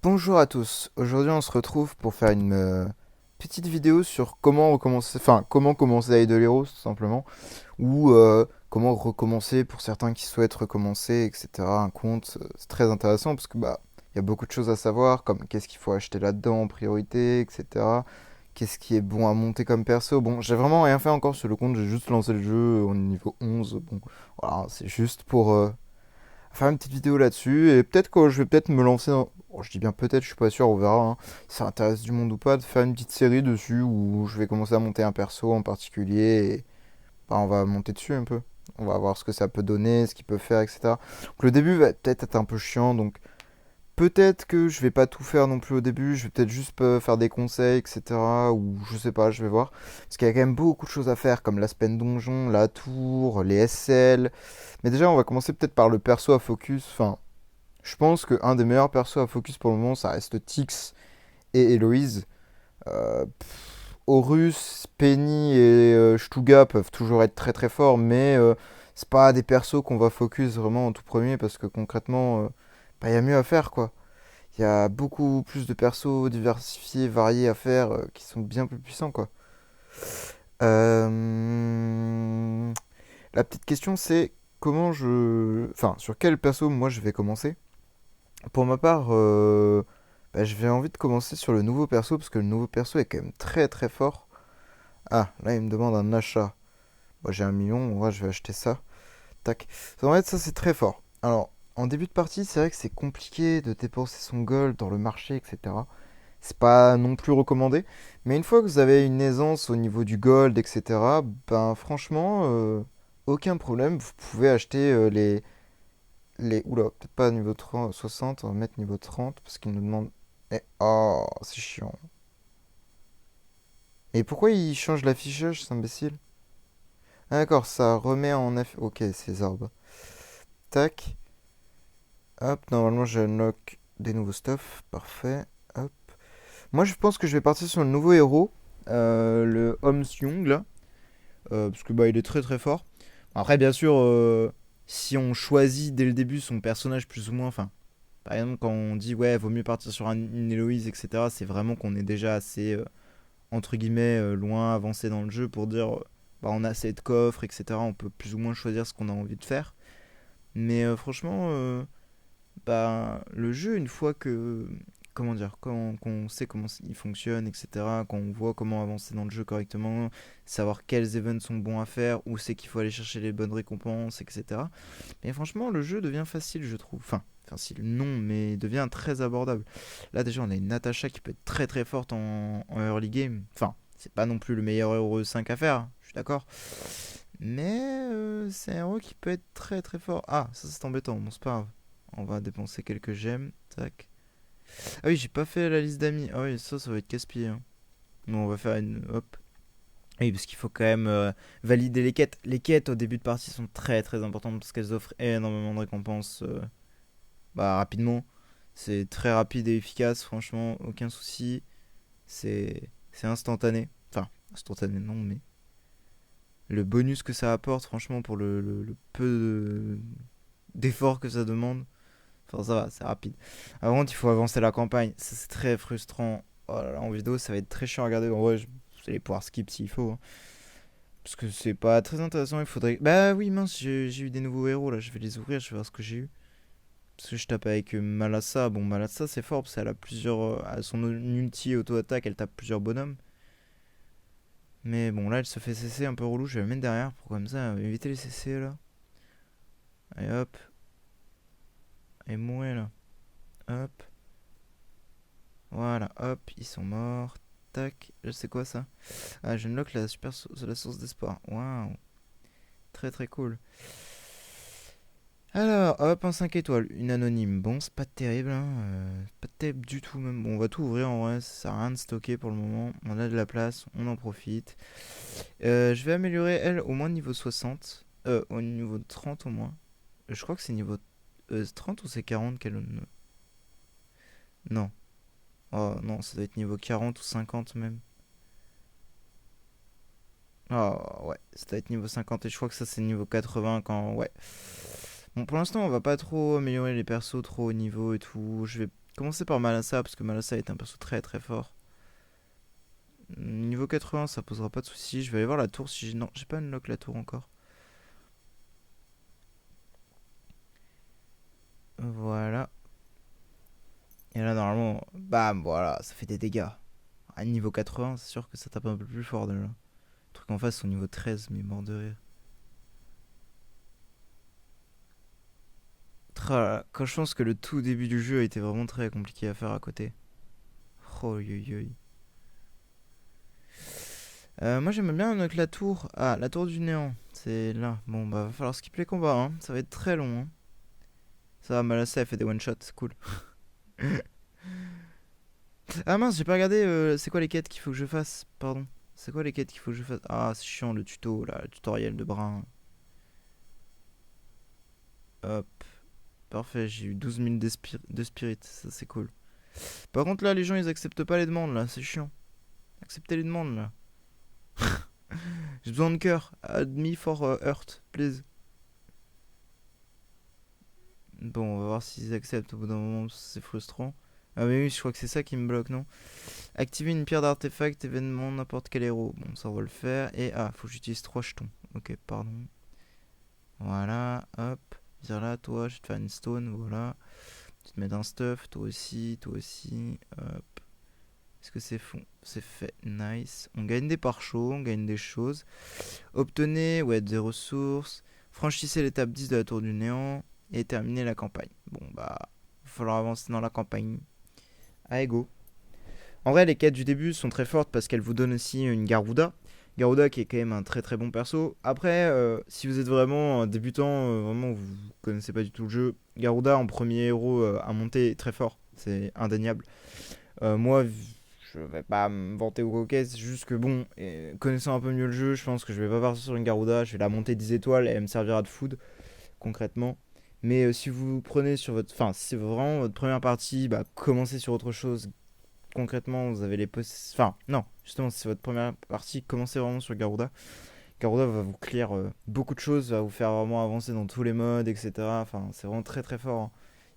Bonjour à tous, aujourd'hui on se retrouve pour faire une petite vidéo sur comment recommencer, enfin comment commencer à Idle Heroes tout simplement, ou comment recommencer pour certains qui souhaitent recommencer, etc. Un compte, c'est très intéressant parce que il y a beaucoup de choses à savoir, comme qu'est-ce qu'il faut acheter là-dedans en priorité, etc. Qu'est-ce qui est bon à monter comme perso. Bon, j'ai vraiment rien fait encore sur le compte, j'ai juste lancé le jeu au niveau 11. Bon, voilà, c'est juste pour faire une petite vidéo là-dessus et peut-être que je vais peut-être me lancer dans... Bon, je dis bien peut-être, je suis pas sûr, on verra hein, si ça intéresse du monde ou pas, de faire une petite série dessus où je vais commencer à monter un perso en particulier et on va monter dessus un peu. On va voir ce que ça peut donner, ce qu'il peut faire, etc. Donc le début va peut-être être un peu chiant, donc peut-être que je vais pas tout faire non plus au début, je vais peut-être juste faire des conseils, etc. Ou je sais pas, je vais voir. Parce qu'il y a quand même beaucoup de choses à faire, comme l'aspect donjon, la tour, les SL. Mais déjà, on va commencer peut-être par le perso à focus. Enfin, je pense qu'un des meilleurs persos à focus pour le moment, ça reste Tix et Héloïse. Horus, Penny et Stuga peuvent toujours être très très forts, mais c'est pas des persos qu'on va focus vraiment en tout premier parce que concrètement, il y a mieux à faire quoi. Il y a beaucoup plus de persos diversifiés, variés à faire qui sont bien plus puissants quoi. Euh, La petite question c'est comment je. Enfin, sur quel perso moi je vais commencer. Pour ma part, je vais envie de commencer sur le nouveau perso parce que le nouveau perso est quand même très très fort. Ah, là il me demande un achat. Moi j'ai 1 million, moi je vais acheter ça. Tac. En fait, ça c'est très fort. Alors, en début de partie, c'est vrai que c'est compliqué de dépenser son gold dans le marché, etc. C'est pas non plus recommandé. Mais une fois que vous avez une aisance au niveau du gold, etc., ben franchement, aucun problème. Vous pouvez acheter Oula, peut-être pas niveau 30, 60, on va mettre niveau 30 parce qu'il nous demande... Oh, c'est chiant. Et pourquoi il change l'affichage, cet imbécile? Ah, d'accord, ça remet en... Ok, ces arbres. Tac. Hop, normalement je unlock des nouveaux stuff. Parfait. Hop. Moi je pense que je vais partir sur le nouveau héros. Le Homs Young là. Parce que il est très très fort. Après bien sûr, si on choisit dès le début son personnage plus ou moins... Enfin, par exemple quand on dit ouais, vaut mieux partir sur une Héloïse, etc. C'est vraiment qu'on est déjà assez... entre guillemets loin avancé dans le jeu pour dire on a assez de coffres, etc. On peut plus ou moins choisir ce qu'on a envie de faire. Mais franchement, le jeu, une fois que. Comment dire, quand on sait comment il fonctionne, etc., quand on voit comment avancer dans le jeu correctement, savoir quels events sont bons à faire, où c'est qu'il faut aller chercher les bonnes récompenses, etc. Mais franchement, le jeu devient facile, je trouve. Enfin, facile, non, mais devient très abordable. Là, déjà, on a une Natasha qui peut être très très forte en early game. Enfin, c'est pas non plus le meilleur héros 5 à faire, hein, je suis d'accord. Mais c'est un héros qui peut être très très fort. Ah, ça c'est embêtant, bon, c'est pas grave. On va dépenser quelques gemmes. Tac. Ah oui, j'ai pas fait la liste d'amis. Ah oui, ça va être casse-pied, hein. Bon, on va faire une. Hop. Oui, parce qu'il faut quand même valider les quêtes. Les quêtes au début de partie sont très très importantes parce qu'elles offrent énormément de récompenses rapidement. C'est très rapide et efficace, franchement, aucun souci. C'est instantané. Enfin, instantané non, mais le bonus que ça apporte, franchement, pour le peu d'effort que ça demande, enfin, ça va, c'est rapide. Avant, il faut avancer la campagne. Ça, c'est très frustrant. Oh là là, en vidéo, ça va être très chiant à regarder. En vrai, vous allez pouvoir skip s'il faut, hein. Parce que c'est pas très intéressant. Il faudrait. Bah oui, mince, j'ai eu des nouveaux héros là. Je vais les ouvrir, je vais voir ce que j'ai eu. Parce que je tape avec Malassa. Bon, Malassa, c'est fort parce qu'elle a plusieurs. Son ulti auto-attaque, elle tape plusieurs bonhommes. Mais bon, là, elle se fait CC un peu relou. Je vais la mettre derrière pour comme ça éviter les CC là. Et hop. Et mourir là. Hop. Voilà, hop, ils sont morts. Tac, c'est quoi ça? Ah, je unlock la source d'espoir. Waouh, très très cool. Alors, hop, un 5 étoiles, une anonyme. Bon, c'est pas terrible, hein. Pas terrible du tout même. Bon, on va tout ouvrir en vrai, ça sert à rien de stocker pour le moment. On a de la place, on en profite. Je vais améliorer elle au moins niveau 60. Au niveau 30 au moins. Je crois que c'est niveau 30 ou c'est 40 qu'elle... Non. Oh non, ça doit être niveau 40 ou 50 même. Ah ouais, ça doit être niveau 50 et je crois que ça c'est niveau 80 quand... Ouais. Bon, pour l'instant, on va pas trop améliorer les persos trop haut niveau et tout. Je vais Commencer par Malassa, parce que Malassa est un perso très très fort. Niveau 80, ça posera pas de soucis. Je vais aller voir la tour si j'ai... Non, j'ai pas unlock la tour encore. Voilà. Et là, normalement, bam, voilà, ça fait des dégâts. À niveau 80, c'est sûr que ça tape un peu plus fort déjà. Le truc en face, au niveau 13, mais mort de rire. Quand je pense que le tout début du jeu a été vraiment très compliqué à faire à côté. Oh, yo, yo. Moi j'aimais bien unlock la tour. Ah, la tour du néant. C'est là. Bon, bah, va falloir skip les combats, hein. Ça va être très long, hein. Ça va, Malassa, elle fait des one-shots, c'est cool. Ah mince, j'ai pas regardé. C'est quoi les quêtes qu'il faut que je fasse? Pardon. C'est quoi les quêtes qu'il faut que je fasse? Ah, c'est chiant le tuto, là, le tutoriel de Brun. Hop. Parfait, j'ai eu 12 000 de spirit, ça c'est cool. Par contre, là, les gens ils acceptent pas les demandes, là, c'est chiant. Acceptez les demandes, là. J'ai besoin de cœur. Add me for Earth, please. Bon, on va voir s'ils acceptent au bout d'un moment, c'est frustrant. Ah, mais oui, je crois que c'est ça qui me bloque, non? Activer une pierre d'artefact, événement, n'importe quel héros. Bon, ça on va le faire. Et ah, faut que j'utilise 3 jetons. Ok, pardon. Voilà, hop. Viens là, toi, je vais te faire une stone, voilà. Tu te mets d'un stuff, toi aussi, hop. Est-ce que c'est fond? C'est fait, nice. On gagne des pare chauds, on gagne des choses. Obtenez, ouais, des ressources. Franchissez l'étape 10 de la tour du néant. Et terminez la campagne. Bon, bah, il va falloir avancer dans la campagne. Allez, go. En vrai, les quêtes du début sont très fortes parce qu'elles vous donnent aussi une Garuda. Garuda qui est quand même un très très bon perso. Après, si vous êtes vraiment un débutant, vraiment vous connaissez pas du tout le jeu, Garuda en premier héros à monter est très fort. C'est indéniable. Moi, je vais pas me vanter au coquet, c'est juste que bon, connaissant un peu mieux le jeu, je pense que je vais pas partir sur une Garuda, je vais la monter 10 étoiles et elle me servira de food concrètement. Mais si vous prenez sur votre... Enfin, si c'est vraiment votre première partie, bah, commencez sur autre chose. Concrètement, vous avez les Enfin, non, justement, si c'est votre première partie, commencez vraiment sur Garuda. Garuda va vous clear beaucoup de choses, va vous faire vraiment avancer dans tous les modes, etc. Enfin, c'est vraiment très très fort, hein.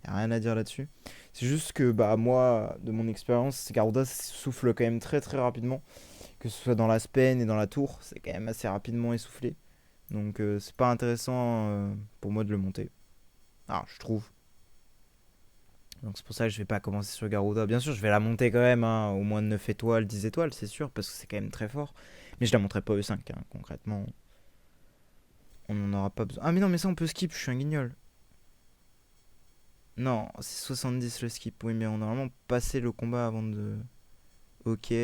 Y a rien à dire là-dessus. C'est juste que, bah, moi, de mon expérience, Garuda souffle quand même très très rapidement. Que ce soit dans la Spen et dans la tour, c'est quand même assez rapidement essoufflé. Donc, c'est pas intéressant pour moi de le monter. Ah, je trouve. Donc c'est pour ça que je vais pas commencer sur Garuda. Bien sûr, je vais la monter quand même, hein, au moins 9 étoiles, 10 étoiles, c'est sûr, parce que c'est quand même très fort. Mais je la monterai pas E5, hein, concrètement. On n'en aura pas besoin. Ah mais non, mais ça on peut skip, je suis un guignol. Non, c'est 70 le skip. Oui, mais on a normalement passé le combat avant de... Ok.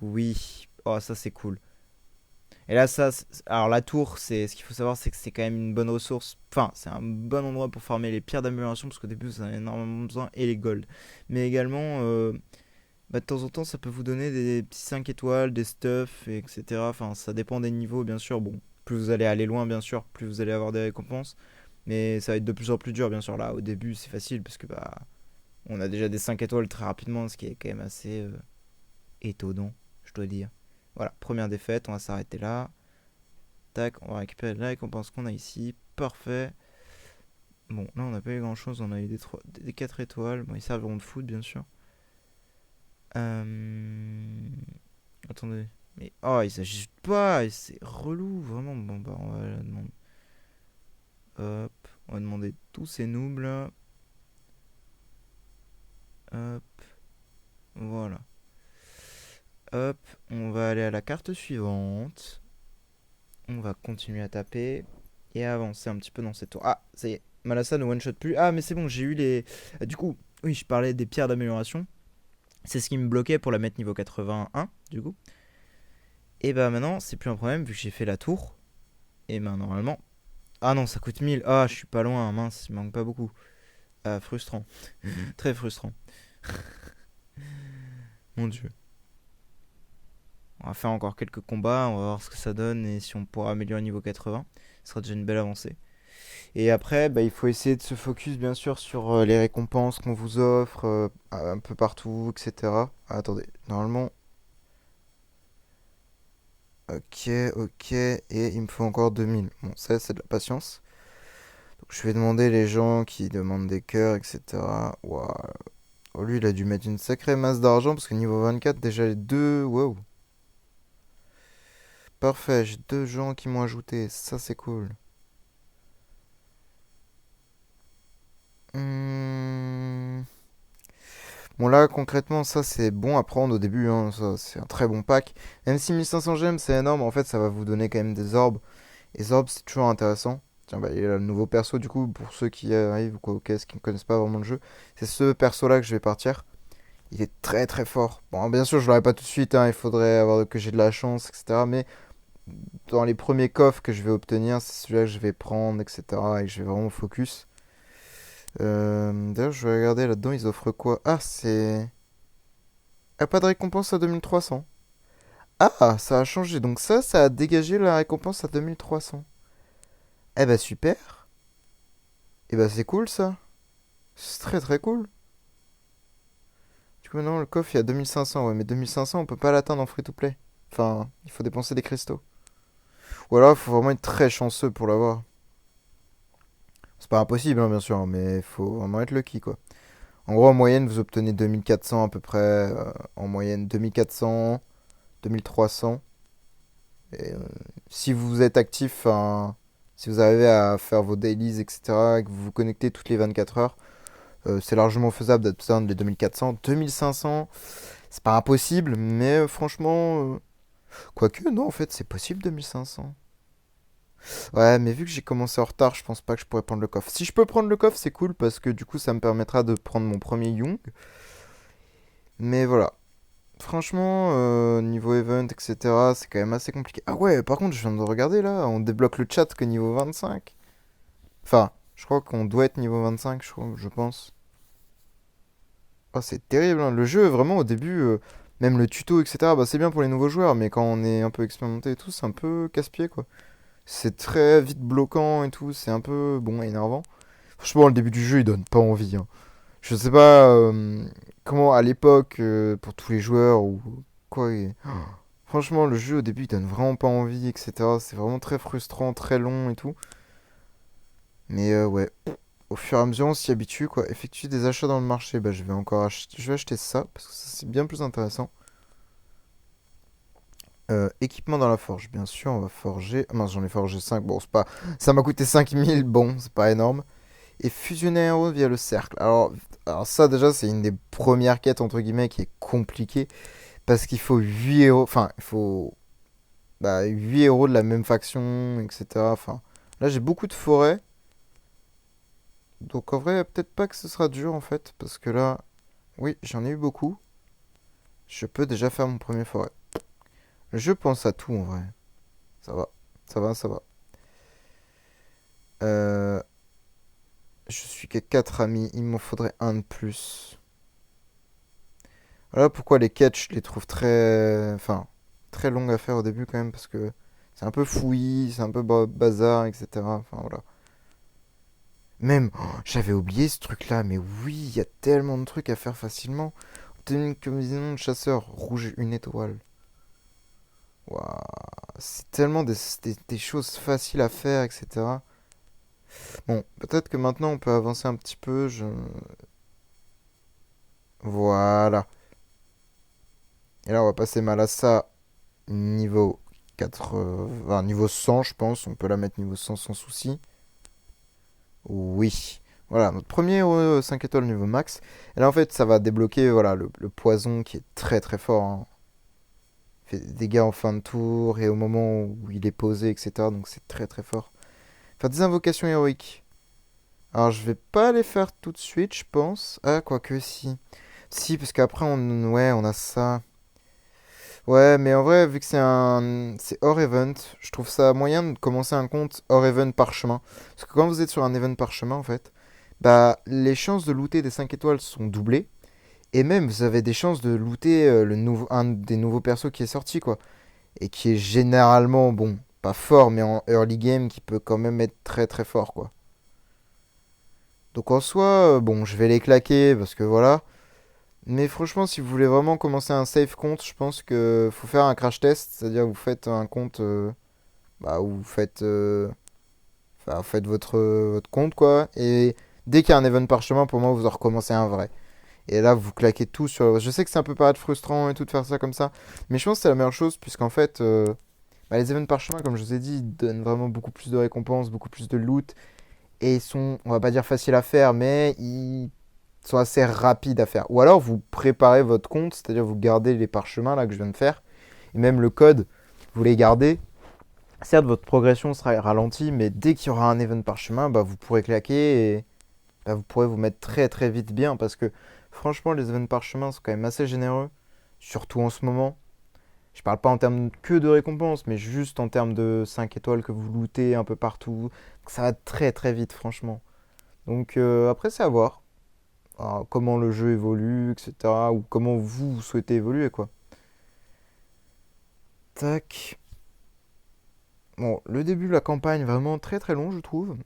Oui. Oh, ça c'est cool. Et là, ça... Alors la tour, c'est ce qu'il faut savoir, c'est que c'est quand même une bonne ressource. Enfin, c'est un bon endroit pour farmer les pierres d'amélioration, parce qu'au début, vous en avez énormément besoin, et les gold. Mais également... bah, de temps en temps, ça peut vous donner des petits 5 étoiles, des stuffs, etc. Enfin, ça dépend des niveaux, bien sûr. Bon, plus vous allez aller loin, bien sûr, plus vous allez avoir des récompenses. Mais ça va être de plus en plus dur, bien sûr. Là, au début, c'est facile parce que bah, on a déjà des 5 étoiles très rapidement, ce qui est quand même assez étonnant, je dois dire. Voilà, première défaite, on va s'arrêter là. Tac, on va récupérer la récompense qu'on a ici. Parfait. Bon, là, on n'a pas eu grand chose. On a eu des 4 étoiles. Bon, ils serviront de foot, bien sûr. Euh... Attendez. Mais oh, il s'agit pas, c'est relou, vraiment. Bon, bah, on va la demander. Hop, on va demander tous ces noobs là. Hop, voilà. Hop, on va aller à la carte suivante. On va continuer à taper et à avancer un petit peu dans cette tour. Ah, ça y est, Malassa ne one-shot plus. Ah, mais c'est bon, j'ai eu les. Du coup, oui, je parlais des pierres d'amélioration. C'est ce qui me bloquait pour la mettre niveau 81, du coup. Et bah maintenant, c'est plus un problème vu que j'ai fait la tour. Et bah normalement, ah non, ça coûte 1000. Ah, je suis pas loin, mince, il manque pas beaucoup. Ah, frustrant. Très frustrant. Mon dieu. On va faire encore quelques combats, on va voir ce que ça donne et si on pourra améliorer le niveau 80. Ce sera déjà une belle avancée. Et après, bah, il faut essayer de se focus bien sûr sur les récompenses qu'on vous offre un peu partout, etc. Ah, attendez, normalement. Ok, ok. Et il me faut encore 2000. Bon, ça, c'est de la patience. Donc Je vais demander les gens qui demandent des cœurs, etc. Waouh. Oh, lui, il a dû mettre une sacrée masse d'argent parce que niveau 24, déjà les deux. Wow. Parfait, j'ai deux gens qui m'ont ajouté. Ça, c'est cool. Hmm. Bon, là, concrètement, ça, c'est bon à prendre au début. Hein, ça, c'est un très bon pack. Même si 1500 gemmes, c'est énorme, en fait, ça va vous donner quand même des orbes. Et les orbes, c'est toujours intéressant. Tiens, bah, il y a le nouveau perso, du coup, pour ceux qui arrivent ou quoi, ok, qui ne connaissent pas vraiment le jeu. C'est ce perso-là que je vais partir. Il est très très fort. Bon, bien sûr, je l'aurai pas tout de suite, hein, il faudrait avoir que j'ai de la chance, etc. Mais dans les premiers coffres que je vais obtenir, c'est celui-là que je vais prendre, etc. Et que je vais vraiment focus. D'ailleurs, je vais regarder là-dedans, ils offrent quoi? Ah, c'est. Ah, pas de récompense à 2300. Ah, ça a changé. Donc ça a dégagé la récompense à 2300. Eh bah super. Eh bah c'est cool ça. C'est très très cool. Du coup maintenant le coffre il y a 2500. Ouais mais 2500 on peut pas l'atteindre en free to play. Enfin, il faut dépenser des cristaux. Ou alors il faut vraiment être très chanceux pour l'avoir. C'est pas impossible hein, bien sûr, hein, mais il faut vraiment être lucky quoi. En gros en moyenne vous obtenez 2400 à peu près. En moyenne 2400, 2300. Et, si vous êtes actif, hein, si vous arrivez à faire vos dailies, etc., et que vous vous connectez toutes les 24 heures, c'est largement faisable d'atteindre les 2400. 2500, c'est pas impossible, mais franchement, quoique, non, en fait, c'est possible 2500. Ouais, mais vu que j'ai commencé en retard, je pense pas que je pourrais prendre le coffre. Si je peux prendre le coffre, c'est cool parce que du coup, ça me permettra de prendre mon premier Young. Mais voilà. Franchement, niveau event, etc., c'est quand même assez compliqué. Ah ouais, par contre, je viens de regarder là, on débloque le chat que niveau 25. Enfin, je crois qu'on doit être niveau 25, je pense. Oh, c'est terrible, hein. Le jeu, vraiment, au début, même le tuto, etc., bah, c'est bien pour les nouveaux joueurs, mais quand on est un peu expérimenté et tout, c'est un peu casse-pied, quoi. C'est très vite bloquant et tout, c'est un peu, bon, énervant. Franchement, le début du jeu, il donne pas envie, hein. Je sais pas comment, à l'époque, pour tous les joueurs, ou quoi. Franchement, le jeu, au début, il donne vraiment pas envie, etc. C'est vraiment très frustrant, très long et tout. Mais ouais, au fur et à mesure, on s'y habitue, quoi. Effectuer des achats dans le marché, bah, je vais acheter ça, parce que ça, c'est bien plus intéressant. Équipement dans la forge, bien sûr, on va forger. Ah mince, j'en ai forgé 5. Bon, c'est pas. Ça m'a coûté 5000, bon, c'est pas énorme. Et fusionner un héros via le cercle. Alors ça, déjà, c'est une des premières quêtes, entre guillemets, qui est compliquée. Parce qu'il faut 8 héros. Enfin, il faut. Bah, 8 héros de la même faction, etc. Enfin, là, j'ai beaucoup de forêts. Donc, en vrai, peut-être pas que ce sera dur, en fait. Parce que là, oui, j'en ai eu beaucoup. Je peux déjà faire mon premier forêt. Je pense à tout, en vrai. Ça va, ça va, ça va. Euh, je suis qu'à 4 amis, il m'en faudrait un de plus. Voilà pourquoi les quêtes, je les trouve très... Enfin, très longues à faire au début quand même, parce que c'est un peu fouillis, c'est un peu bazar, etc. Enfin, voilà. Même, oh, j'avais oublié ce truc-là, mais oui, il y a tellement de trucs à faire facilement. Obtenir une combinaison de chasseur, rouge une étoile. Waouh, c'est tellement des choses faciles à faire, etc. Bon, peut-être que maintenant on peut avancer un petit peu. Voilà. Et là, on va passer Malassa niveau 80, niveau 100, je pense. On peut la mettre niveau 100 sans souci. Oui. Voilà, notre premier 5 étoiles niveau max. Et là, en fait, ça va débloquer voilà, le poison qui est très très fort, hein. Il fait des dégâts en fin de tour et au moment où il est posé, etc. Donc c'est très très fort. Faire des invocations héroïques. Alors, je vais pas les faire tout de suite, je pense. Ah, quoique si. Si, parce qu'après, ouais, on a ça. Ouais, mais en vrai, vu que c'est hors event, je trouve ça moyen de commencer un compte hors event parchemin. Parce que quand vous êtes sur un event parchemin, en fait, bah, les chances de looter des 5 étoiles sont doublées. Et même, vous avez des chances de looter un des nouveaux persos qui est sorti, quoi. Et qui est généralement, bon, pas fort, mais en early game, qui peut quand même être très très fort, quoi. Donc en soi, bon, je vais les claquer, parce que voilà. Mais franchement, si vous voulez vraiment commencer un safe compte, je pense que faut faire un crash test, c'est-à-dire vous faites un compte bah, où vous Enfin, faites votre compte, quoi. Et dès qu'il y a un event parchemin, pour moi, vous en recommencez un vrai. Et là, vous claquez tout sur. Je sais que ça peut paraître frustrant et tout de faire ça comme ça. Mais je pense que c'est la meilleure chose, puisqu'en fait, bah, les events parchemin, comme je vous ai dit, ils donnent vraiment beaucoup plus de récompenses, beaucoup plus de loot. Et ils sont, on va pas dire faciles à faire, mais ils sont assez rapides à faire. Ou alors, vous préparez votre compte, c'est-à-dire vous gardez les parchemins là que je viens de faire. Et même le code, vous les gardez. Certes, votre progression sera ralentie, mais dès qu'il y aura un event parchemin, bah, vous pourrez claquer et bah, vous pourrez vous mettre très très vite bien parce que franchement, les events parchemin sont quand même assez généreux, surtout en ce moment. Je parle pas en termes que de récompenses, mais juste en termes de 5 étoiles que vous lootez un peu partout. Ça va très très vite, franchement. Donc après, c'est à voir. Alors, comment le jeu évolue, etc. Ou comment vous souhaitez évoluer, quoi. Tac. Bon, le début de la campagne, vraiment très très long, je trouve.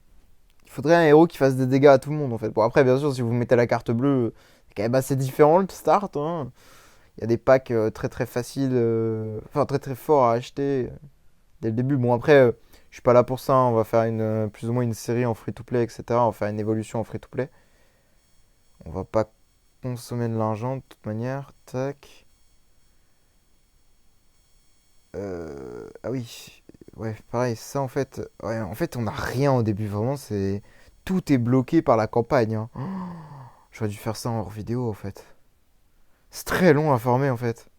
Il faudrait un héros qui fasse des dégâts à tout le monde, en fait. Bon, après, bien sûr, si vous mettez la carte bleue, c'est quand même assez différent le start, hein. Il y a des packs très très faciles, enfin très très forts à acheter dès le début. Bon, après, je suis pas là pour ça, hein. On va faire plus ou moins une série en free-to-play, etc. On va faire une évolution en free-to-play. On va pas consommer de l'argent de toute manière. Tac. Ah oui. Ouais, pareil, ça en fait. Ouais, en fait, on n'a rien au début, vraiment. Tout est bloqué par la campagne, hein. Oh, j'aurais dû faire ça en hors vidéo, en fait. C'est très long à former, en fait.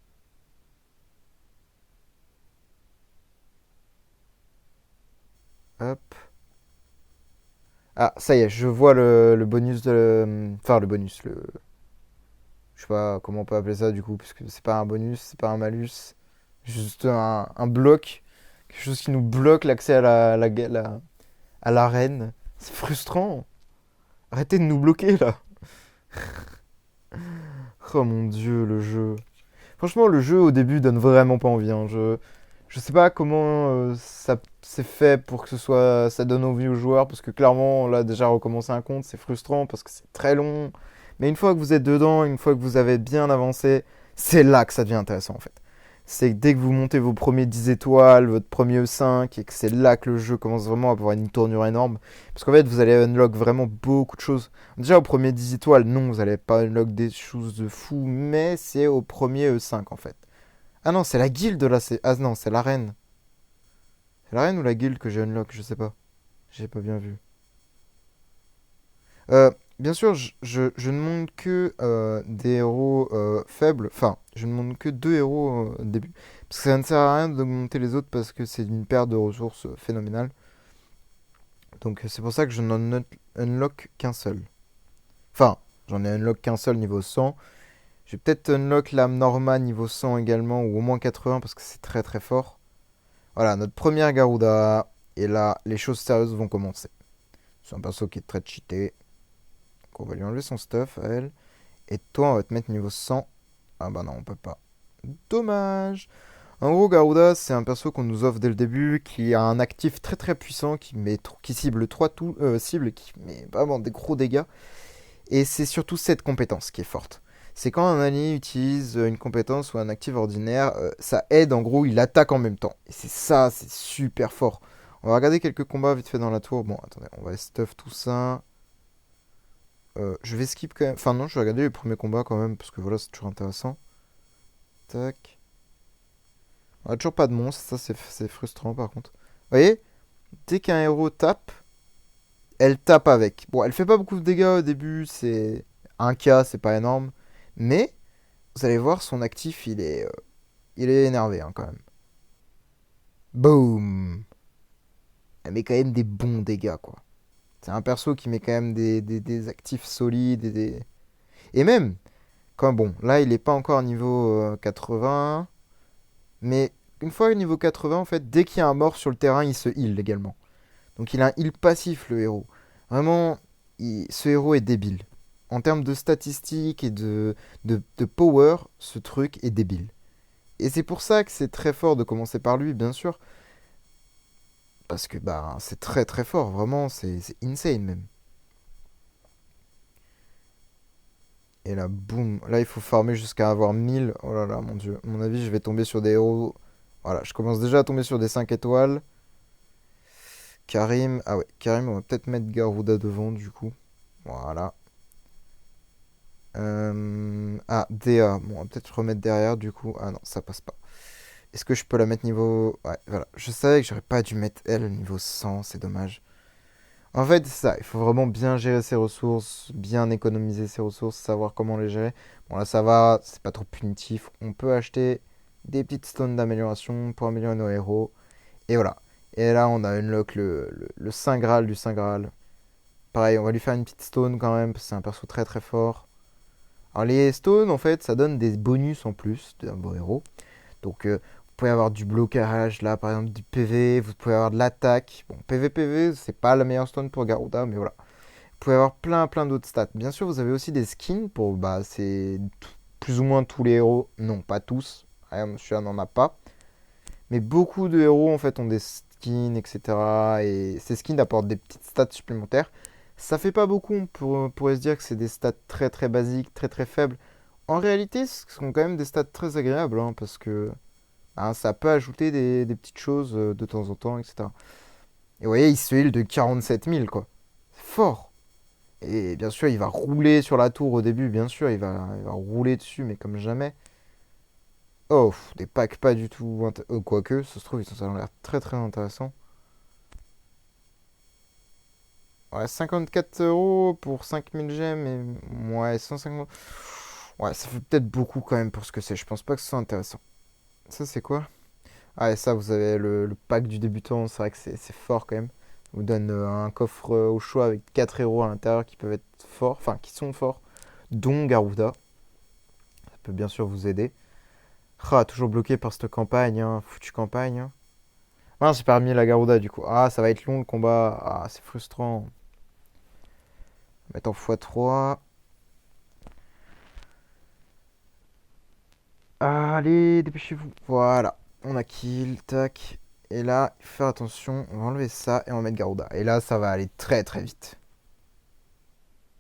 Hop. Ah, ça y est, je vois le bonus de. Enfin, le bonus, le. Je sais pas comment on peut appeler ça du coup, parce que c'est pas un bonus, c'est pas un malus. Juste un bloc. Quelque chose qui nous bloque l'accès à l'arène. C'est frustrant. Arrêtez de nous bloquer là. Oh mon dieu, le jeu. Franchement, le jeu au début donne vraiment pas envie, hein. Je sais pas comment ça s'est fait pour que ça donne envie aux joueurs, parce que clairement, là, déjà recommencer un compte, c'est frustrant parce que c'est très long. Mais une fois que vous êtes dedans, une fois que vous avez bien avancé, c'est là que ça devient intéressant en fait. C'est que dès que vous montez vos premiers 10 étoiles, votre premier E5, et que c'est là que le jeu commence vraiment à avoir une tournure énorme. Parce qu'en fait, vous allez unlock vraiment beaucoup de choses. Déjà, au premier 10 étoiles, non, vous n'allez pas unlock des choses de fou, mais c'est au premier E5 en fait. Ah non, c'est la guilde là, ah non, c'est l'arène. C'est l'arène ou la guilde que j'ai unlock, je sais pas. J'ai pas bien vu. Bien sûr, je ne monte que des héros faibles. Enfin, je ne monte que deux héros au début. Parce que ça ne sert à rien d'augmenter les autres parce que c'est une perte de ressources phénoménale. Donc c'est pour ça que je n'en unlock qu'un seul. Enfin, j'en ai unlock qu'un seul niveau 100. Je vais peut-être unlock l'âme Norma niveau 100 également, ou au moins 80 parce que c'est très très fort. Voilà, notre première Garuda. Et là, les choses sérieuses vont commencer. C'est un perso qui est très cheaté. Donc on va lui enlever son stuff à elle. Et toi, on va te mettre niveau 100. Ah bah non, on peut pas. Dommage. En gros, Garuda, c'est un perso qu'on nous offre dès le début, qui a un actif très très puissant, qui cible 3 cibles, qui met vraiment des gros dégâts. Et c'est surtout cette compétence qui est forte. C'est quand un allié utilise une compétence ou un actif ordinaire, ça aide en gros, il attaque en même temps. Et c'est ça, c'est super fort. On va regarder quelques combats vite fait dans la tour. Bon, attendez, on va stuff tout ça. Je vais skip quand même. Enfin, non, je vais regarder les premiers combats quand même, parce que voilà, c'est toujours intéressant. Tac. On a toujours pas de monstre, ça c'est frustrant par contre. Vous voyez, dès qu'un héros tape, elle tape avec. Bon, elle fait pas beaucoup de dégâts au début, c'est un k, c'est pas énorme. Mais, vous allez voir, son actif, il est énervé hein, quand même. Boom. Elle met quand même des bons dégâts, quoi. C'est un perso qui met quand même des actifs solides. Et même, quand bon, là il est pas encore niveau 80. Mais une fois au niveau 80, en fait, dès qu'il y a un mort sur le terrain, il se heal également. Donc il a un heal passif, le héros. Vraiment, ce héros est débile. En termes de statistiques et de power, ce truc est débile. Et c'est pour ça que c'est très fort de commencer par lui, bien sûr. Parce que bah, c'est très très fort, vraiment, c'est insane même. Et là, boum. Là, il faut farmer jusqu'à avoir 1000. Oh là là, mon dieu. À mon avis, je vais tomber sur des héros. Voilà, je commence déjà à tomber sur des 5 étoiles. Karim. Ah ouais, Karim, on va peut-être mettre Garuda devant du coup. Voilà. Ah, DA. Bon, on va peut-être remettre derrière du coup. Ah non, ça passe pas. Est-ce que je peux la mettre niveau... Ouais, voilà. Je savais que j'aurais pas dû mettre elle niveau 100, c'est dommage. En fait, c'est ça. Il faut vraiment bien gérer ses ressources, bien économiser ses ressources, savoir comment les gérer. Bon, là, ça va, c'est pas trop punitif. On peut acheter des petites stones d'amélioration pour améliorer nos héros. Et voilà. Et là, on a unlock le Saint Graal du Saint Graal. Pareil, on va lui faire une petite stone quand même, parce que c'est un perso très très fort. Alors, les stones, en fait, ça donne des bonus en plus d'un beau héros. Donc, vous pouvez avoir du blocage, là, par exemple, du PV, vous pouvez avoir de l'attaque. Bon, PV, c'est pas la meilleure stone pour Garuda, mais voilà. Vous pouvez avoir plein, plein d'autres stats. Bien sûr, vous avez aussi des skins pour, bah, c'est plus ou moins tous les héros. Non, pas tous. Celui-là n'en a pas. Mais beaucoup de héros, en fait, ont des skins, etc. Et ces skins apportent des petites stats supplémentaires. Ça fait pas beaucoup, on pourrait se dire que c'est des stats très, très basiques, très, très faibles. En réalité, ce sont quand même des stats très agréables, hein, parce que hein, ça peut ajouter des petites choses de temps en temps, etc. Et vous voyez, il se heal de 47 000, quoi. C'est fort. Et bien sûr, il va rouler sur la tour au début, bien sûr, il va rouler dessus, mais comme jamais. Oh, des packs pas du tout... quoique, ça se trouve, ça ont l'air très très intéressants. Ouais, 54 euros pour 5000 gemmes et... Ouais, 150... Ouais, ça fait peut-être beaucoup quand même pour ce que c'est. Je pense pas que ce soit intéressant. Ça, c'est quoi? Ah, et ça, vous avez le pack du débutant. C'est vrai que c'est fort quand même. Vous donne un coffre au choix avec 4 héros à l'intérieur qui peuvent être forts, enfin qui sont forts, dont Garuda. Ça peut bien sûr vous aider. Ah, toujours bloqué par cette campagne, hein, foutue campagne. Hein. Ah, j'ai pas remis la Garuda du coup. Ah, ça va être long le combat. Ah, c'est frustrant. Mettre en x3. Allez, dépêchez-vous. Voilà. On a kill, tac. Et là, il faut faire attention. On va enlever ça et on va mettre Garuda. Et là, ça va aller très très vite.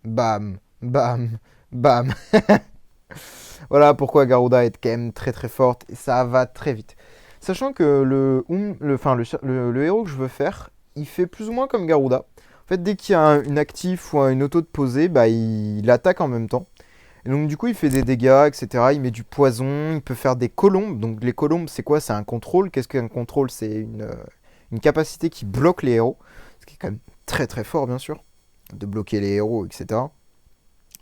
Bam, bam, bam. Voilà pourquoi Garuda est quand même très très forte et ça va très vite. Sachant que le héros que je veux faire, il fait plus ou moins comme Garuda. En fait, dès qu'il y a une actif ou une auto de posée, bah, il attaque en même temps. Et donc du coup, il fait des dégâts, etc. Il met du poison, il peut faire des colombes. Donc les colombes, c'est quoi? C'est un contrôle. Qu'est-ce qu'un contrôle? C'est une capacité qui bloque les héros. Ce qui est quand même très très fort, bien sûr. De bloquer les héros, etc.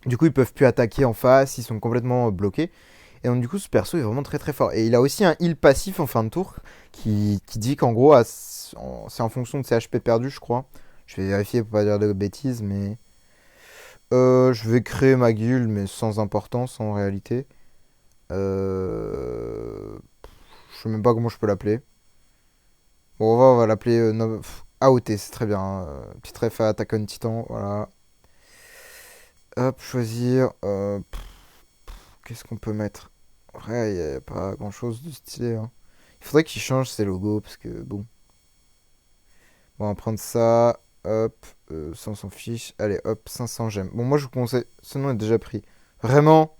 Du coup, ils peuvent plus attaquer en face, ils sont complètement bloqués. Et donc, du coup, ce perso est vraiment très très fort. Et il a aussi un heal passif en fin de tour qui dit qu'en gros, c'est en fonction de ses HP perdus, je crois. Je vais vérifier pour pas dire de bêtises, mais. Je vais créer ma guilde, mais sans importance en réalité. Je sais même pas comment je peux l'appeler. Bon, on va l'appeler AOT, c'est très bien. Hein. Petite ref à Attack on Titan, voilà. Hop, choisir. Qu'est-ce qu'on peut mettre? En vrai, il n'y a pas grand chose de stylé. Hein. Il faudrait qu'ils changent ces logos parce que bon. Bon, on va prendre ça. Hop, ça on s'en fiche. Allez, hop, 500 gemmes. Bon, moi je vous conseille. Ce nom est déjà pris. Vraiment.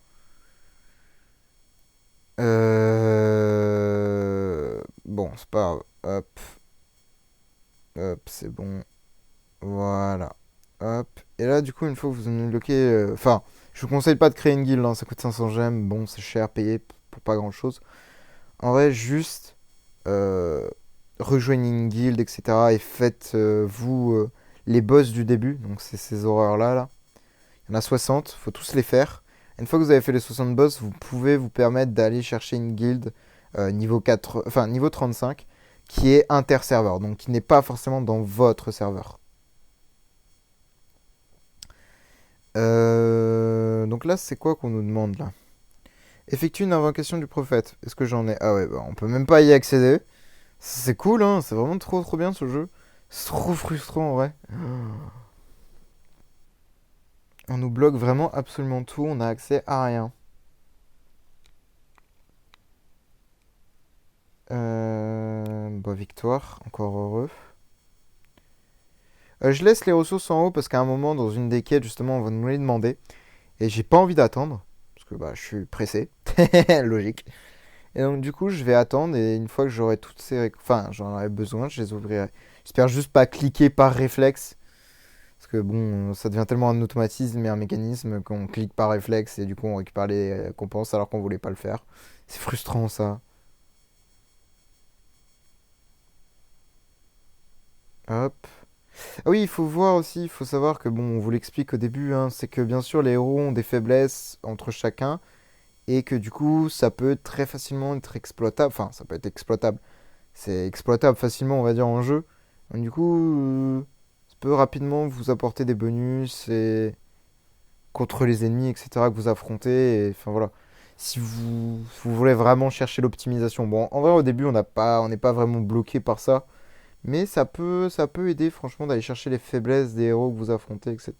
Bon, c'est pas grave. Hop, hop, c'est bon. Voilà. Hop. Et là, du coup, une fois que vous en avez bloqué. Enfin, je vous conseille pas de créer une guilde. Hein, ça coûte 500 gemmes. Bon, c'est cher payé pour pas grand chose. En vrai, juste rejoignez une guilde, etc. Et faites vous les boss du début. Donc c'est ces horreurs-là. Là. Il y en a 60, faut tous les faire. Une fois que vous avez fait les 60 boss, vous pouvez vous permettre d'aller chercher une guilde niveau 4, enfin niveau 35, qui est inter-serveur, donc qui n'est pas forcément dans votre serveur. Donc là, c'est quoi qu'on nous demande là? Effectue une invocation du prophète. Est-ce que j'en ai? Ah ouais, bah, on peut même pas y accéder. C'est cool, hein, c'est vraiment trop trop bien ce jeu. C'est trop frustrant en vrai. On nous bloque vraiment absolument tout, on a accès à rien. Bah victoire, encore heureux. Je laisse les ressources en haut parce qu'à un moment dans une des quêtes justement on va nous les demander. Et j'ai pas envie d'attendre. Parce que bah je suis pressé. Logique. Et donc du coup je vais attendre et une fois que j'aurai toutes ces... Enfin j'en aurai besoin, je les ouvrirai. J'espère juste pas cliquer par réflexe. Parce que bon, ça devient tellement un automatisme et un mécanisme qu'on clique par réflexe et du coup on récupère les récompenses alors qu'on voulait pas le faire. C'est frustrant ça. Hop. Ah oui, il faut voir aussi, il faut savoir que bon, on vous l'explique au début, hein, c'est que bien sûr les héros ont des faiblesses entre chacun et que du coup ça peut très facilement être exploitable. Enfin, ça peut être exploitable. C'est exploitable facilement, on va dire, en jeu. Donc, du coup, ça peut rapidement vous apporter des bonus et contre les ennemis, etc. que vous affrontez. Et, enfin voilà. Si vous voulez vraiment chercher l'optimisation. Bon, en vrai, au début, on n'est pas vraiment bloqué par ça. Mais ça peut aider, franchement, d'aller chercher les faiblesses des héros que vous affrontez, etc.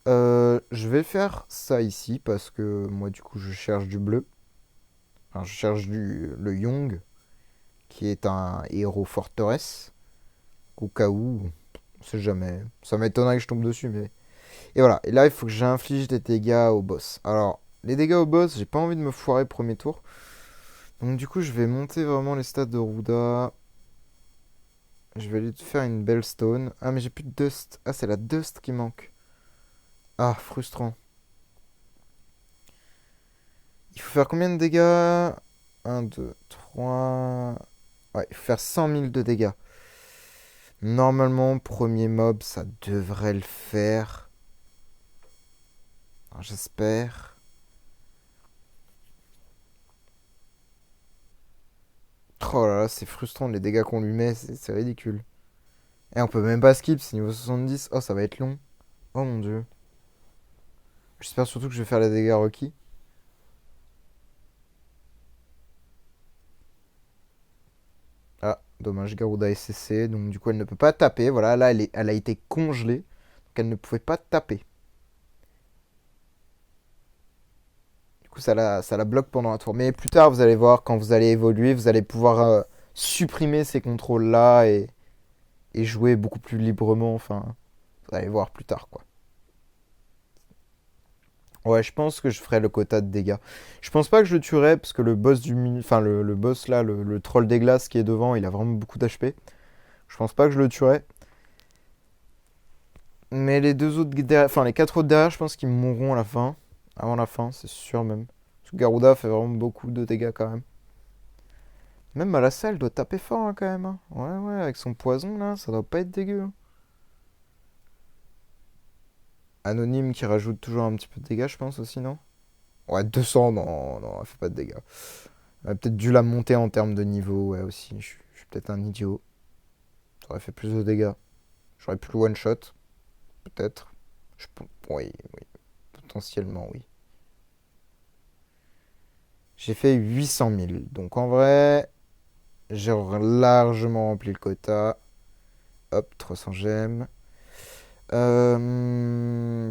Je vais faire ça ici parce que moi, du coup, je cherche du bleu. Enfin, je cherche le Young, qui est un héros forteresse. Au cas où, on sait jamais. Ça m'étonnerait que je tombe dessus, mais. Et voilà. Et là, il faut que j'inflige des dégâts au boss. Alors, les dégâts au boss, j'ai pas envie de me foirer premier tour. Donc, du coup, je vais monter vraiment les stats de Ruda. Je vais lui faire une belle stone. Ah, mais j'ai plus de dust. Ah, c'est la dust qui manque. Ah, frustrant. Il faut faire combien de dégâts? Un, 2, 3. Ouais, il faut faire 100 000 de dégâts. Normalement, premier mob, ça devrait le faire. Alors, j'espère. Oh là là, c'est frustrant les dégâts qu'on lui met, c'est ridicule. Et on peut même pas skip, c'est niveau 70. Oh, ça va être long. Oh mon dieu. J'espère surtout que je vais faire les dégâts requis. Ah, dommage, Garuda est CC, donc du coup elle ne peut pas taper. Voilà, là elle a été congelée, donc elle ne pouvait pas taper. Du coup ça la bloque pendant un tour. Mais plus tard, vous allez voir, quand vous allez évoluer, vous allez pouvoir supprimer ces contrôles-là et jouer beaucoup plus librement. Enfin, vous allez voir plus tard, quoi. Ouais, je pense que je ferai le quota de dégâts. Je pense pas que je le tuerai parce que le boss du enfin le boss là, le troll des glaces qui est devant, il a vraiment beaucoup d'HP. Je pense pas que je le tuerai. Mais les deux autres derrière, enfin les quatre autres derrière, je pense qu'ils mourront à la fin. Avant la fin, c'est sûr même. Parce que Garuda fait vraiment beaucoup de dégâts quand même. Même Malassa, elle doit taper fort hein, quand même, hein. Ouais, ouais, avec son poison là, ça doit pas être dégueu, hein. Anonyme qui rajoute toujours un petit peu de dégâts, je pense aussi, non? Ouais, 200, non, non, elle fait pas de dégâts. Elle a peut-être dû la monter en termes de niveau, ouais, aussi. Je suis peut-être un idiot. Ça aurait fait plus de dégâts. J'aurais pu le one-shot, peut-être. Oui, oui, potentiellement, oui. J'ai fait 800 000. Donc en vrai, j'ai largement rempli le quota. Hop, 300 gemmes.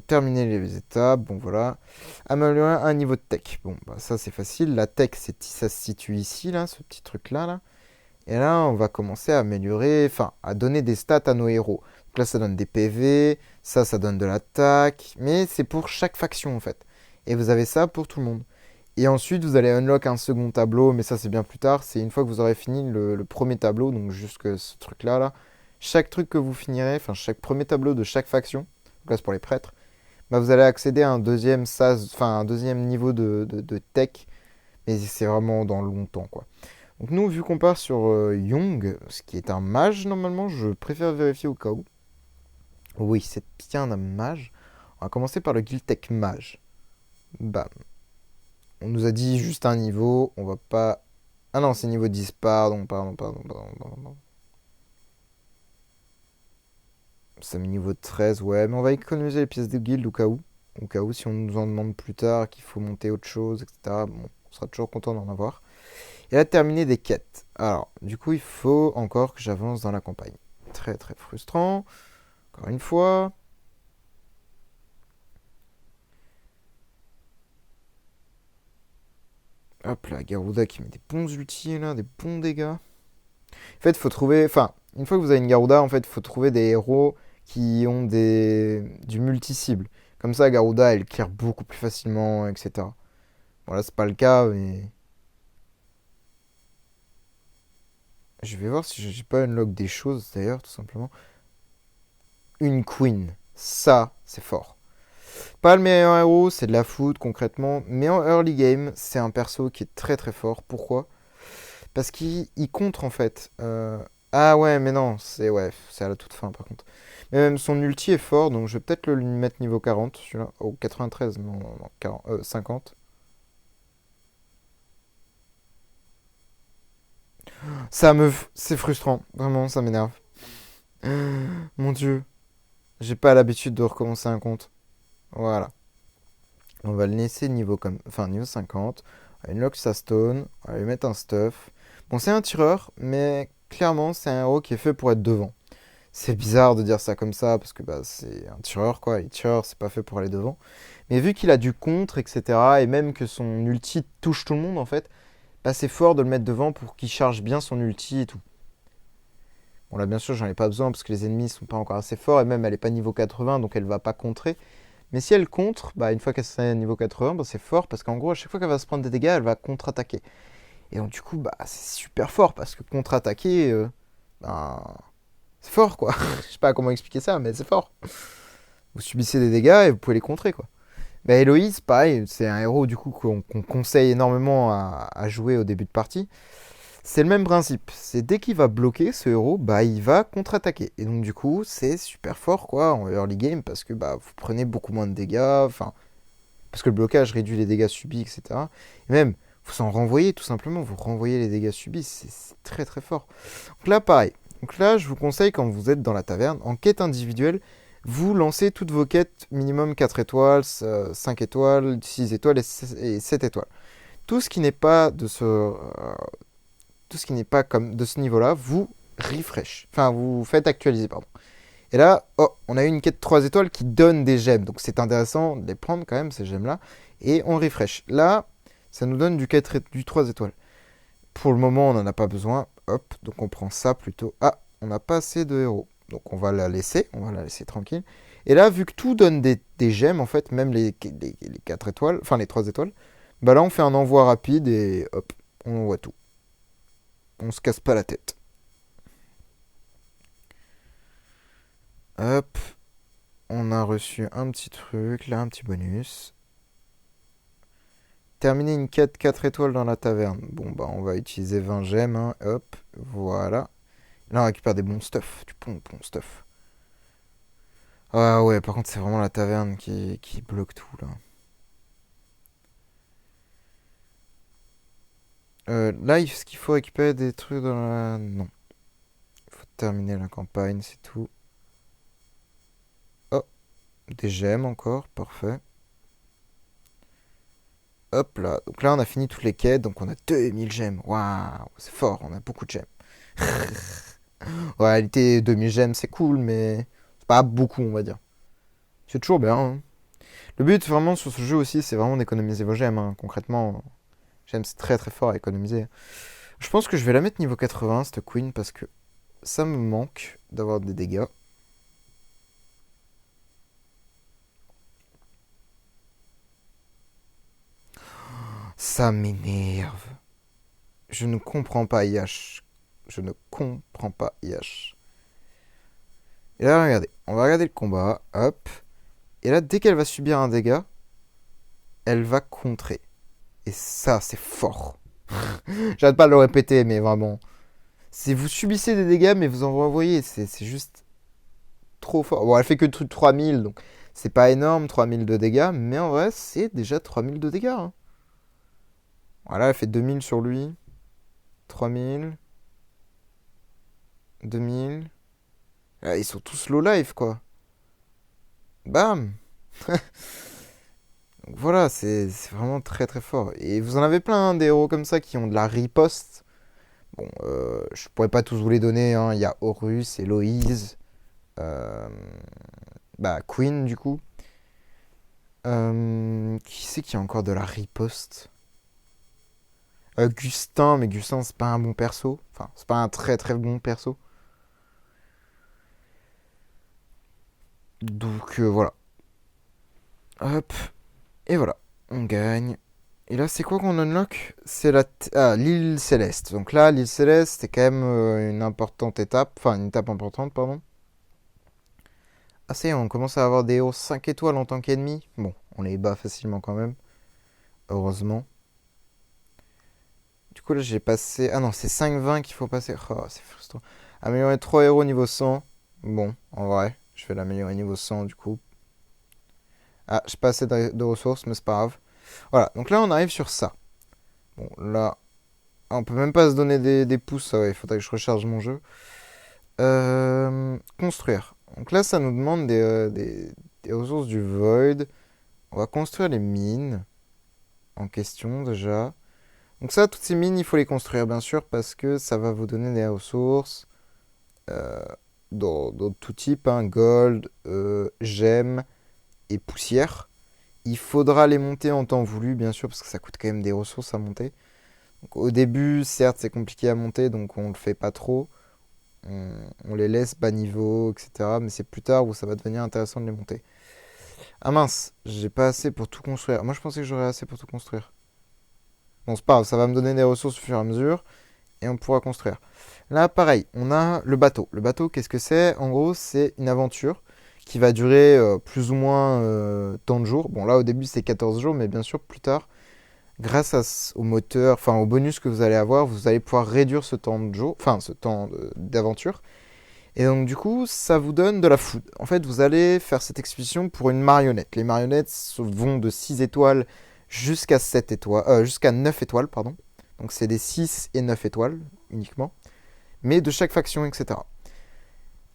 Terminer les étapes, bon voilà. Améliorer un niveau de tech. Bon, bah ça c'est facile. La tech, ça se situe ici, là, ce petit truc-là, là. Et là, on va commencer à améliorer, enfin, à donner des stats à nos héros. Donc là, ça donne des PV, ça donne de l'attaque, mais c'est pour chaque faction en fait. Et vous avez ça pour tout le monde. Et ensuite, vous allez unlock un second tableau, mais ça c'est bien plus tard. C'est une fois que vous aurez fini le premier tableau, donc jusque ce truc-là, là. Chaque truc que vous finirez, enfin chaque premier tableau de chaque faction, donc là c'est pour les prêtres, bah, vous allez accéder à un deuxième sas, enfin un deuxième niveau de tech, mais c'est vraiment dans longtemps quoi. Donc nous, vu qu'on part sur Young, ce qui est un mage normalement, je préfère vérifier au cas où. Oui, c'est bien un mage. On va commencer par le Guild Tech Mage. Bam. On nous a dit juste un niveau, on va pas... Ah non, c'est niveau 10, pardon. C'est niveau 13, ouais, mais on va économiser les pièces de guild au cas où. Au cas où, si on nous en demande plus tard qu'il faut monter autre chose, etc. Bon, on sera toujours content d'en avoir. Et là, terminer des quêtes. Alors, du coup, il faut encore que j'avance dans la campagne. Très très frustrant. Encore une fois. Hop là, Garuda qui met des bons ultis là, des bons dégâts. En fait, il faut trouver. Enfin, une fois que vous avez une Garuda, en fait, il faut trouver des héros qui ont du multi-cible. Comme ça, Garuda, elle clear beaucoup plus facilement, etc. Bon, là, c'est pas le cas, mais. Je vais voir si j'ai pas unlock des choses d'ailleurs, tout simplement. Une queen. Ça, c'est fort. Pas le meilleur héros, c'est de la foot concrètement. Mais en early game, c'est un perso qui est très très fort. Pourquoi? Parce qu'il contre en fait. Ah ouais, mais non, c'est à la toute fin par contre. Mais même son ulti est fort, donc je vais peut-être le lui mettre niveau 40, celui-là. Oh, 93, non, non, non, 40, 50. C'est frustrant, vraiment, ça m'énerve. Mon dieu, j'ai pas l'habitude de recommencer un compte. Voilà. On va le laisser niveau comme, enfin niveau 50. On va unlock sa stone. On va lui mettre un stuff. Bon, c'est un tireur, mais clairement, c'est un héros qui est fait pour être devant. C'est bizarre de dire ça comme ça, parce que bah, c'est un tireur, quoi. Il tire, c'est pas fait pour aller devant. Mais vu qu'il a du contre, etc., et même que son ulti touche tout le monde, en fait, bah, c'est fort de le mettre devant pour qu'il charge bien son ulti et tout. Bon, là, bien sûr, j'en ai pas besoin, parce que les ennemis sont pas encore assez forts, et même elle est pas niveau 80, donc elle va pas contrer. Mais si elle contre, bah, une fois qu'elle sera à niveau 80, bah, c'est fort, parce qu'en gros, à chaque fois qu'elle va se prendre des dégâts, elle va contre-attaquer. Et donc, du coup, bah, c'est super fort, parce que contre-attaquer, ben, c'est fort, quoi. Je sais pas comment expliquer ça, mais c'est fort. Vous subissez des dégâts et vous pouvez les contrer, quoi. Bah, Héloïse, pareil, c'est un héros du coup qu'on conseille énormément à jouer au début de partie. C'est le même principe. C'est dès qu'il va bloquer ce héros, bah il va contre-attaquer. Et donc du coup, c'est super fort quoi en early game parce que bah vous prenez beaucoup moins de dégâts, enfin parce que le blocage réduit les dégâts subis, etc. Et même vous en renvoyez tout simplement, vous renvoyez les dégâts subis, c'est très très fort. Donc là pareil. Donc là, je vous conseille quand vous êtes dans la taverne en quête individuelle, vous lancez toutes vos quêtes minimum 4 étoiles, 5 étoiles, 6 étoiles et 7 étoiles. Tout ce qui n'est pas de tout ce qui n'est pas comme de ce niveau-là, vous refresh. Enfin, vous faites actualiser, pardon. Et là, oh, on a eu une quête 3 étoiles qui donne des gemmes. Donc c'est intéressant de les prendre quand même, ces gemmes-là. Et on refresh. Là, ça nous donne du 3 étoiles. Pour le moment, on n'en a pas besoin. Hop, donc on prend ça plutôt. Ah, on n'a pas assez de héros. Donc on va la laisser tranquille. Et là, vu que tout donne des gemmes, en fait, même les 4 étoiles, enfin les 3 étoiles, bah là on fait un envoi rapide et hop, on envoie tout. On se casse pas la tête. Hop, on a reçu un petit truc, là un petit bonus. Terminer une quête 4 étoiles dans la taverne. Bon bah on va utiliser 20 gemmes, hein. Hop, voilà. Là on récupère des bons stuff, du bon stuff. Ah ouais, par contre c'est vraiment la taverne qui bloque tout là. Là, est-ce qu'il faut récupérer des trucs dans la... Non. Il faut terminer la campagne, c'est tout. Oh, des gemmes encore, parfait. Hop là. Donc là, on a fini toutes les quêtes, donc on a 2000 gemmes. Waouh, c'est fort, on a beaucoup de gemmes. En réalité, 2000 gemmes, c'est cool, mais c'est pas beaucoup, on va dire. C'est toujours bien, hein. Le but, vraiment, sur ce jeu aussi, c'est vraiment d'économiser vos gemmes, hein. Concrètement, gemmes, c'est très très fort à économiser. Je pense que je vais la mettre niveau 80, cette queen, parce que ça me manque d'avoir des dégâts. Ça m'énerve. Je ne comprends pas IH. Je ne comprends pas IH. Et là, regardez. On va regarder le combat. Hop. Et là, dès qu'elle va subir un dégât, elle va contrer. Et ça, c'est fort. J'arrête pas de le répéter, mais vraiment. Si vous subissez des dégâts, mais vous en renvoyez, c'est juste trop fort. Bon, elle fait que 3000, donc c'est pas énorme, 3000 de dégâts, mais en vrai, c'est déjà 3000 de dégâts, hein. Voilà, elle fait 2000 sur lui. 3000. 2000. Ah, ils sont tous low life, quoi. Bam. Donc voilà, c'est vraiment très très fort. Et vous en avez plein, hein, des héros comme ça qui ont de la riposte. Bon, je pourrais pas tous vous les donner, hein. Il y a Horus, Héloïse, euh, bah Queen du coup. Qui c'est qui a encore de la riposte? Gustin, mais Gustin c'est pas un bon perso. Enfin, c'est pas un très très bon perso. Donc voilà. Hop, et voilà. On gagne. Et là, c'est quoi qu'on unlock? C'est l'île Céleste. Donc là, l'île Céleste, c'est quand même une importante étape. Enfin, une étape importante, pardon. Ah, c'est, on commence à avoir des héros 5 étoiles en tant qu'ennemi. Bon, on les bat facilement quand même. Heureusement. Du coup, là, j'ai passé. Ah non, c'est 5-20 qu'il faut passer. Oh, c'est frustrant. Améliorer 3 héros niveau 100. Bon, en vrai, je vais l'améliorer niveau 100 du coup. Ah, j'ai pas assez de ressources, mais c'est pas grave. Voilà, donc là, on arrive sur ça. Bon, là, on peut même pas se donner des pouces. Ah ouais, il faudrait que je recharge mon jeu. Construire. Donc là, ça nous demande des ressources du Void. On va construire les mines en question déjà. Donc ça, toutes ces mines, il faut les construire bien sûr parce que ça va vous donner des ressources euh, dans tout type, hein, gold, gemmes et poussière. Il faudra les monter en temps voulu bien sûr parce que ça coûte quand même des ressources à monter. Donc, au début, certes, c'est compliqué à monter donc on le fait pas trop. On les laisse bas niveau, etc. Mais c'est plus tard où ça va devenir intéressant de les monter. Ah mince, j'ai pas assez pour tout construire. Moi je pensais que j'aurais assez pour tout construire. Bon, c'est pas grave, ça va me donner des ressources au fur et à mesure et on pourra construire. Là, pareil, on a le bateau. Le bateau, qu'est-ce que c'est? En gros, c'est une aventure qui va durer plus ou moins tant de jours. Bon, là, au début, c'est 14 jours, mais bien sûr, plus tard, grâce au moteur, enfin, au bonus que vous allez avoir, vous allez pouvoir réduire ce temps de jour, enfin, ce temps d'aventure. Et donc, du coup, ça vous donne de la food. En fait, vous allez faire cette expédition pour une marionnette. Les marionnettes vont de 6 étoiles jusqu'à 7 étoiles, jusqu'à 9 étoiles, pardon. Donc, c'est des 6 et 9 étoiles uniquement, mais de chaque faction, etc.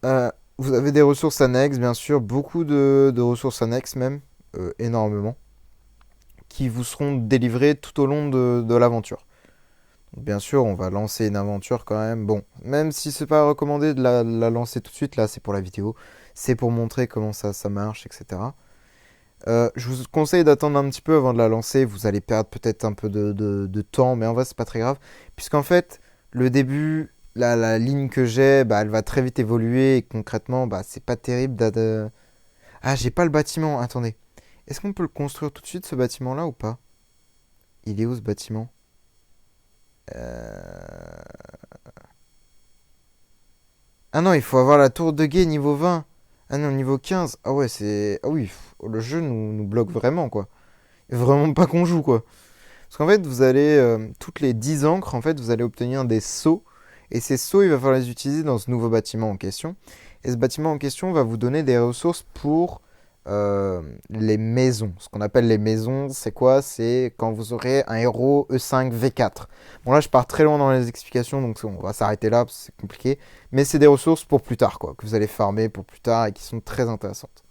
Euh, vous avez des ressources annexes, bien sûr, beaucoup de ressources annexes même, énormément, qui vous seront délivrées tout au long de l'aventure. Bien sûr, on va lancer une aventure quand même. Bon, même si c'est pas recommandé de la lancer tout de suite, là c'est pour la vidéo, c'est pour montrer comment ça marche, etc. Je vous conseille d'attendre un petit peu avant de la lancer. Vous allez perdre peut-être un peu de temps, mais en vrai c'est pas très grave, puisqu'en fait le début, la ligne que j'ai, bah, elle va très vite évoluer et concrètement, bah, c'est pas terrible. Ah, j'ai pas le bâtiment. Attendez, est-ce qu'on peut le construire tout de suite ce bâtiment-là ou pas? Il est où ce bâtiment? Euh... Ah non, il faut avoir la tour de guet niveau 20. Ah non, niveau 15. Ah ouais, c'est... Ah oui, le jeu nous bloque vraiment, quoi. Vraiment pas qu'on joue, quoi. Parce qu'en fait, vous allez... toutes les 10 encres, en fait, vous allez obtenir des sceaux. Et ces sceaux, il va falloir les utiliser dans ce nouveau bâtiment en question. Et ce bâtiment en question va vous donner des ressources pour les maisons. Ce qu'on appelle les maisons, c'est quoi? C'est quand vous aurez un héros E5 V4. Bon là, je pars très loin dans les explications, donc on va s'arrêter là, parce que c'est compliqué. Mais c'est des ressources pour plus tard, quoi, que vous allez farmer pour plus tard et qui sont très intéressantes.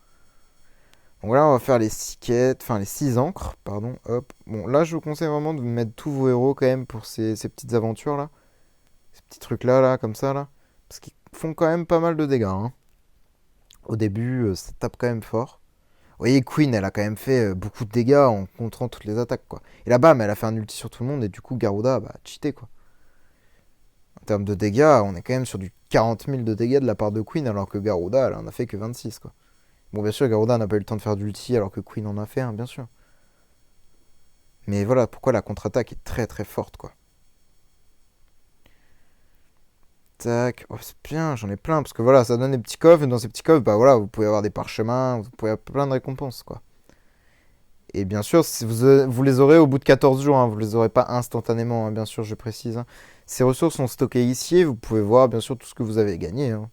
Donc là, on va faire les 6 quêtes, enfin les 6 encres, pardon, hop. Bon, là, je vous conseille vraiment de mettre tous vos héros quand même pour ces petites aventures là. Ces petits trucs là, là, comme ça, là. Parce qu'ils font quand même pas mal de dégâts, hein. Au début, ça tape quand même fort. Vous voyez, Queen, elle a quand même fait beaucoup de dégâts en contrant toutes les attaques, quoi. Et là, bam, elle a fait un ulti sur tout le monde, et du coup, Garuda, bah, cheaté, quoi. En termes de dégâts, on est quand même sur du 40 000 de dégâts de la part de Queen, alors que Garuda, elle en a fait que 26, quoi. Bon, bien sûr, Garuda n'a pas eu le temps de faire d'ulti, alors que Queen en a fait un, bien sûr. Mais voilà pourquoi la contre-attaque est très très forte, quoi. Tac, oh, c'est bien, j'en ai plein, parce que voilà, ça donne des petits coffres, et dans ces petits coffres, bah voilà, vous pouvez avoir des parchemins, vous pouvez avoir plein de récompenses, quoi. Et bien sûr, si vous les aurez au bout de 14 jours, hein, vous ne les aurez pas instantanément, hein, bien sûr, je précise, hein. Ces ressources sont stockées ici et vous pouvez voir bien sûr tout ce que vous avez gagné, hein.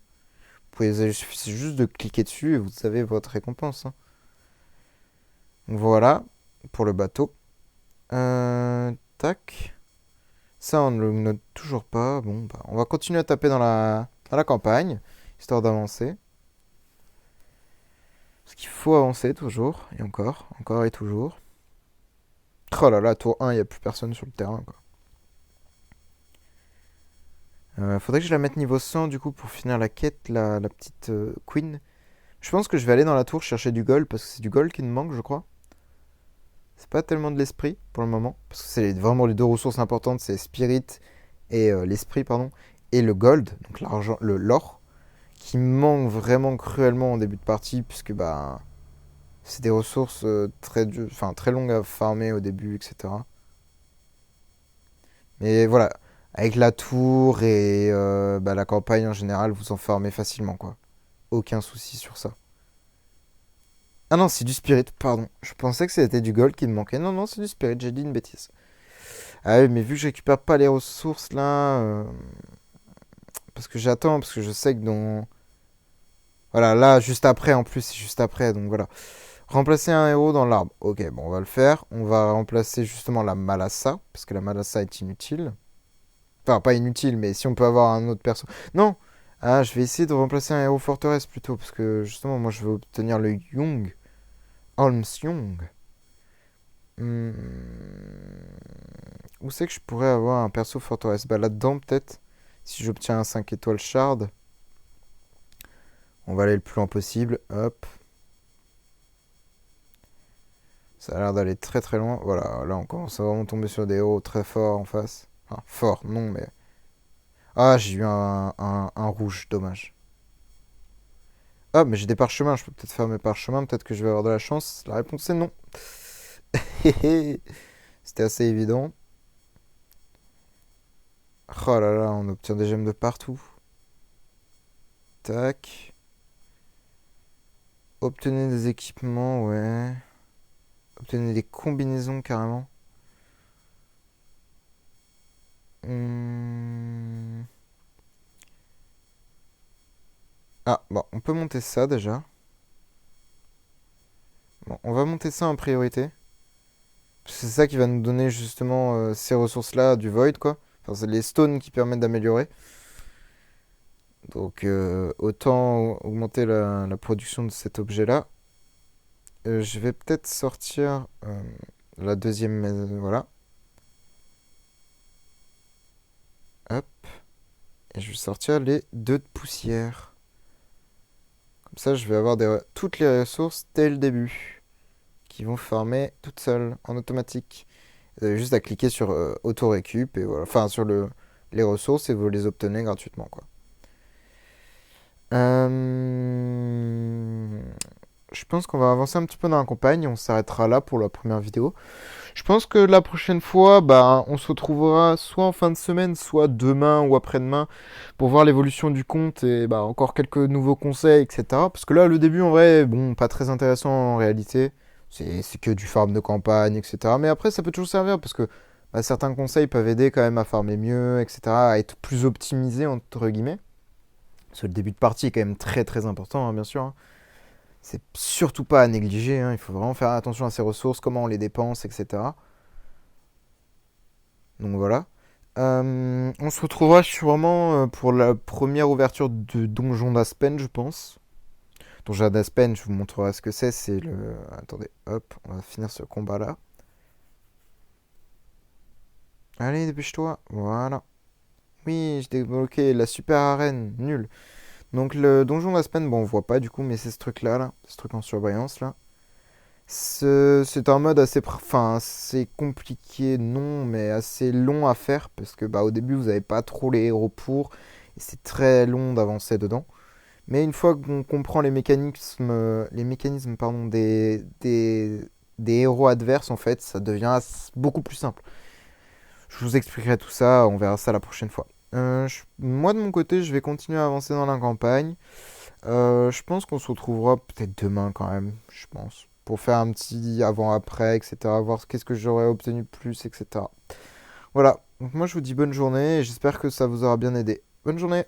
Il suffit juste de cliquer dessus et vous avez votre récompense, hein. Voilà pour le bateau. Tac. Ça, on ne le note toujours pas. Bon, bah, on va continuer à taper dans la campagne, histoire d'avancer. Parce qu'il faut avancer toujours, et encore, encore et toujours. Oh là là, tour 1, il n'y a plus personne sur le terrain, quoi. Faudrait que je la mette niveau 100 du coup pour finir la quête, la petite Queen. Je pense que je vais aller dans la tour chercher du gold parce que c'est du gold qui me manque, je crois. C'est pas tellement de l'esprit pour le moment parce que c'est vraiment les deux ressources importantes, c'est spirit et l'esprit, pardon, et le gold, donc l'argent, l'or, qui me manque vraiment cruellement en début de partie puisque bah c'est des ressources très longues à farmer au début, etc. Mais voilà, avec la tour et bah, la campagne en général, vous en formez facilement, quoi. Aucun souci sur ça. Ah non, c'est du spirit, pardon. Je pensais que c'était du gold qui me manquait. Non, non, c'est du spirit, j'ai dit une bêtise. Ah oui, mais vu que je récupère pas les ressources là, parce que j'attends, parce que je sais que dans... Voilà, là, juste après, en plus, c'est juste après, donc voilà. Remplacer un héros dans l'arbre. Ok, bon, on va le faire. On va remplacer justement la Malassa, parce que la Malassa est inutile. Enfin, pas inutile, mais si on peut avoir un autre perso. Non! Ah, je vais essayer de remplacer un héros forteresse plutôt, parce que justement, moi, je veux obtenir le Young. Holmes Young. Où c'est que je pourrais avoir un perso forteresse? Bah là-dedans, peut-être. Si j'obtiens un 5 étoiles shard. On va aller le plus loin possible. Hop. Ça a l'air d'aller très très loin. Voilà, là on commence à vraiment tomber sur des héros très forts en face. Enfin, fort, non, mais... Ah, j'ai eu un rouge, dommage. Ah, mais j'ai des parchemins, je peux peut-être faire mes parchemins, peut-être que je vais avoir de la chance. La réponse est non. C'était assez évident. Oh là là, on obtient des gemmes de partout. Tac. Obtenez des équipements, ouais. Obtenez des combinaisons carrément. Hmm. Ah, bon, on peut monter ça déjà. Bon, on va monter ça en priorité. C'est ça qui va nous donner justement ces ressources-là du Void, quoi. Enfin, c'est les stones qui permettent d'améliorer. Donc, autant augmenter la production de cet objet-là. Je vais peut-être sortir la deuxième maison. Voilà. Hop. Et je vais sortir les deux de poussière. Comme ça, je vais avoir toutes les ressources dès le début. Qui vont farmer toutes seules, en automatique. Vous avez juste à cliquer sur auto-récup et voilà. Enfin, sur les ressources et vous les obtenez gratuitement, quoi. Euh, Je pense qu'on va avancer un petit peu dans la campagne. On s'arrêtera là pour la première vidéo. Je pense que la prochaine fois, bah, on se retrouvera soit en fin de semaine, soit demain ou après-demain pour voir l'évolution du compte et bah, encore quelques nouveaux conseils, etc. Parce que là, le début, en vrai, bon, pas très intéressant en réalité. C'est que du farm de campagne, etc. Mais après, ça peut toujours servir parce que bah, certains conseils peuvent aider quand même à farmer mieux, etc. À être plus optimisé, entre guillemets. Parce que le début de partie est quand même très très important, hein, bien sûr, hein. C'est surtout pas à négliger, hein. Il faut vraiment faire attention à ses ressources, comment on les dépense, etc. Donc voilà. On se retrouvera sûrement pour la première ouverture de Donjon d'Aspen, je pense. Donjon d'Aspen, je vous montrerai ce que c'est. C'est le. Attendez, hop, on va finir ce combat-là. Allez, dépêche-toi. Voilà. Oui, j'ai débloqué la super arène. Nul. Donc le Donjon d'Aspen, bon, on voit pas du coup, mais c'est ce truc-là, là. Ce truc en surbrillance, là. C'est un mode assez, enfin, assez compliqué, non, mais assez long à faire parce que bah, au début vous n'avez pas trop les héros pour et c'est très long d'avancer dedans. Mais une fois qu'on comprend les mécanismes pardon, des héros adverses, en fait, ça devient beaucoup plus simple. Je vous expliquerai tout ça, on verra ça la prochaine fois. Moi de mon côté, je vais continuer à avancer dans la campagne. Je pense qu'on se retrouvera peut-être demain quand même, je pense. Pour faire un petit avant-après, etc. Voir qu'est-ce que j'aurais obtenu de plus, etc. Voilà. Donc moi je vous dis bonne journée et j'espère que ça vous aura bien aidé. Bonne journée.